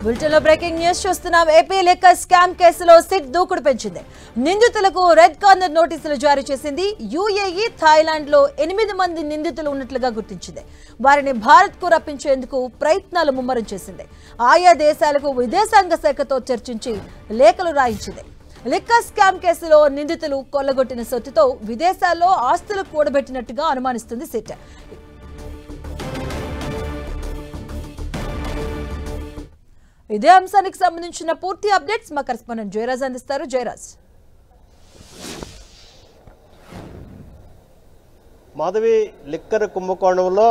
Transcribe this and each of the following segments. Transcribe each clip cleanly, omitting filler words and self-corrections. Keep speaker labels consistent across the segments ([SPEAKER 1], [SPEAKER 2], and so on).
[SPEAKER 1] బులెటిన్లో breaking news చూస్తున్నాం. AP liquor scam కేసులో సిట్ దూకుడు పెంచింది. నిందితులకు రెడ్ కార్నర్ నోటీసులు జారీ చేసింది. యూఏఈ, థాయిలాండ్ లో 8 మంది నిందితులు ఉన్నట్లుగా గుర్తించింది. వారిని భారత్ కు రప్పించేందుకు ప్రయత్నాలు ముమ్మరం చేసింది. ఆయా దేశాలకు విదేశాంగ శాఖతో చర్చించి లేఖలు రాయించింది. లిక్కర్ స్కామ్ కేసులో నిందితులు కొల్లగొట్టిన సొత్తుతో విదేశాల్లో ఆస్తులు కూడబెట్టినట్టుగా అనుమానిస్తుంది సిట్. ఇదే అంశానికి సంబంధించిన పూర్తి అప్డేట్స్ మా కరెస్పాండెంట్ జయరాజ్ అందిస్తారు. జయరాజ్.
[SPEAKER 2] మాధవి, లిక్కర్ కుంభకోణంలో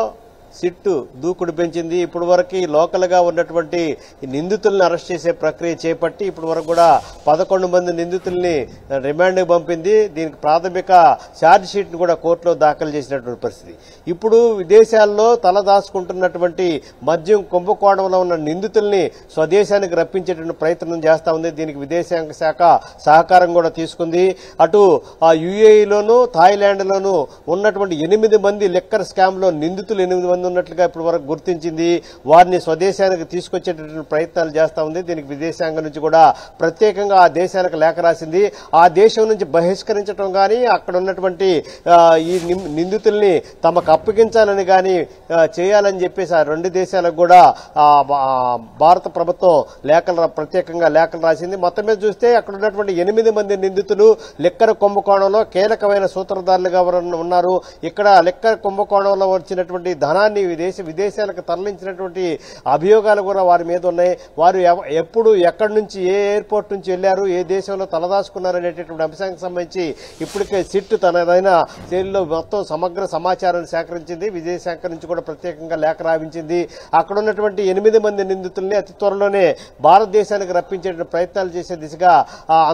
[SPEAKER 2] సిట్టు దూకుడు పెంచింది. ఇప్పటి వరకు లోకల్ గా ఉన్నటువంటి నిందితుల్ని అరెస్ట్ చేసే ప్రక్రియ చేపట్టి ఇప్పటి వరకు కూడా 11 మంది నిందితుల్ని రిమాండ్ పంపింది. దీనికి ప్రాథమిక ఛార్జ్ షీట్ ను కూడా కోర్టులో దాఖలు చేసినటువంటి పరిస్థితి. ఇప్పుడు విదేశాల్లో తలదాచుకుంటున్నటువంటి మద్యం కుంభకోణంలో ఉన్న నిందితుల్ని స్వదేశానికి రప్పించేటువంటి ప్రయత్నం చేస్తా ఉంది. దీనికి విదేశాంగ శాఖ సహకారం కూడా తీసుకుంది. అటు ఆ యుఏఈలోను, థాయిలాండ్ లోను ఉన్నటువంటి 8 మంది లిక్కర్ స్కామ్ లో నిందితులు 8 మంది ఉన్నట్లుగా ఇప్పటి వరకు గుర్తించింది. వారిని స్వదేశానికి తీసుకొచ్చేటటువంటి ప్రయత్నాలు చేస్తా ఉంది. దీనికి విదేశాంగం నుంచి కూడా ప్రత్యేకంగా ఆ దేశానికి లేఖ రాసింది. ఆ దేశం నుంచి బహిష్కరించడం కానీ, అక్కడ ఉన్నటువంటి ఈ నిందితుల్ని తమకు అప్పగించాలని కానీ చేయాలని చెప్పేసి ఆ 2 దేశాలకు కూడా భారత ప్రభుత్వం ప్రత్యేకంగా లేఖలు రాసింది. మొత్తం మీద చూస్తే అక్కడ ఉన్నటువంటి 8 మంది నిందితులు లిక్కర్ కుంభకోణంలో కీలకమైన సూత్రధారులుగా ఉన్నారు. ఇక్కడ లిక్కర్ కుంభకోణంలో వచ్చినటువంటి ధనాన్ని విదేశాలకు తరలించినటువంటి అభియోగాలు కూడా వారి మీద ఉన్నాయి. వారు ఎప్పుడు, ఎక్కడి నుంచి, ఏ ఎయిర్పోర్ట్ నుంచి వెళ్లారు, ఏ దేశంలో తలదాచుకున్నారు అనేటటువంటి అంశానికి సంబంధించి ఇప్పటికే సిట్ తనదైన శైలిలో మొత్తం సమగ్ర సమాచారాన్ని సేకరించింది. విదేశాంగ నుంచి కూడా ప్రత్యేకంగా లేఖ రావించింది. అక్కడ ఉన్నటువంటి 8 మంది నిందితుల్ని అతి త్వరలోనే భారతదేశానికి రప్పించే ప్రయత్నాలు చేసే దిశగా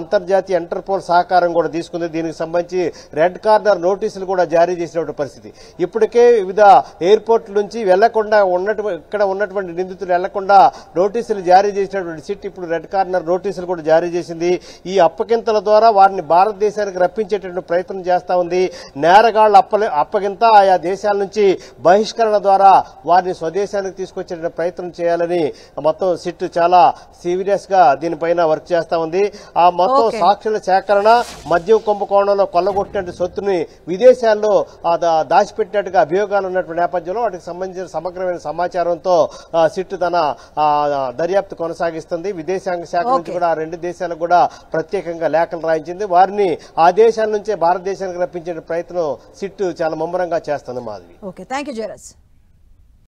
[SPEAKER 2] అంతర్జాతీయ ఇంటర్పోల్ సహకారం కూడా తీసుకుంది. దీనికి సంబంధించి రెడ్ కార్నర్ నోటీసులు కూడా జారీ చేసినటువంటి పరిస్థితి. ఇప్పటికే వివిధ ఎయిర్పోర్ట్ నుంచి వెళ్లకుండా ఇక్కడ ఉన్నటువంటి నిందితులు వెళ్లకుండా నోటీసులు జారీ చేసినటువంటి సిట్ ఇప్పుడు రెడ్ కార్నర్ నోటీసులు కూడా జారీ చేసింది. ఈ అప్పగింతల ద్వారా వారిని భారతదేశానికి రప్పించేటటువంటి ప్రయత్నం చేస్తా ఉంది. నేరగాళ్ల అప్పగింత ఆయా దేశాల నుంచి బహిష్కరణ ద్వారా వారిని స్వదేశానికి తీసుకొచ్చే ప్రయత్నం చేయాలని మొత్తం సిట్ చాలా సీరియస్ గా దీనిపైన వర్క్ చేస్తా ఉంది. ఆ మొత్తం సాక్షుల సేకరణ, మద్యం కుంభకోణంలో కొల్లగొట్టినట్టు సొత్తుని విదేశాల్లో దాచిపెట్టినట్టుగా అభియోగాలు ఉన్నటువంటి నేపథ్యంలో వాటికి సంబంధించిన సమగ్రమైన సమాచారంతో సిట్ తన దర్యాప్తు కొనసాగిస్తుంది. విదేశాంగ శాఖ నుంచి కూడా ఆ 2 దేశాలకు కూడా ప్రత్యేకంగా లేఖలు రాయించింది. వారిని ఆ దేశాల నుంచే భారతదేశానికి రప్పించే ప్రయత్నం సిట్ చాలా ముమ్మరంగా చేస్తుంది. మాధవి.
[SPEAKER 1] Okay, thank you Jayaraj.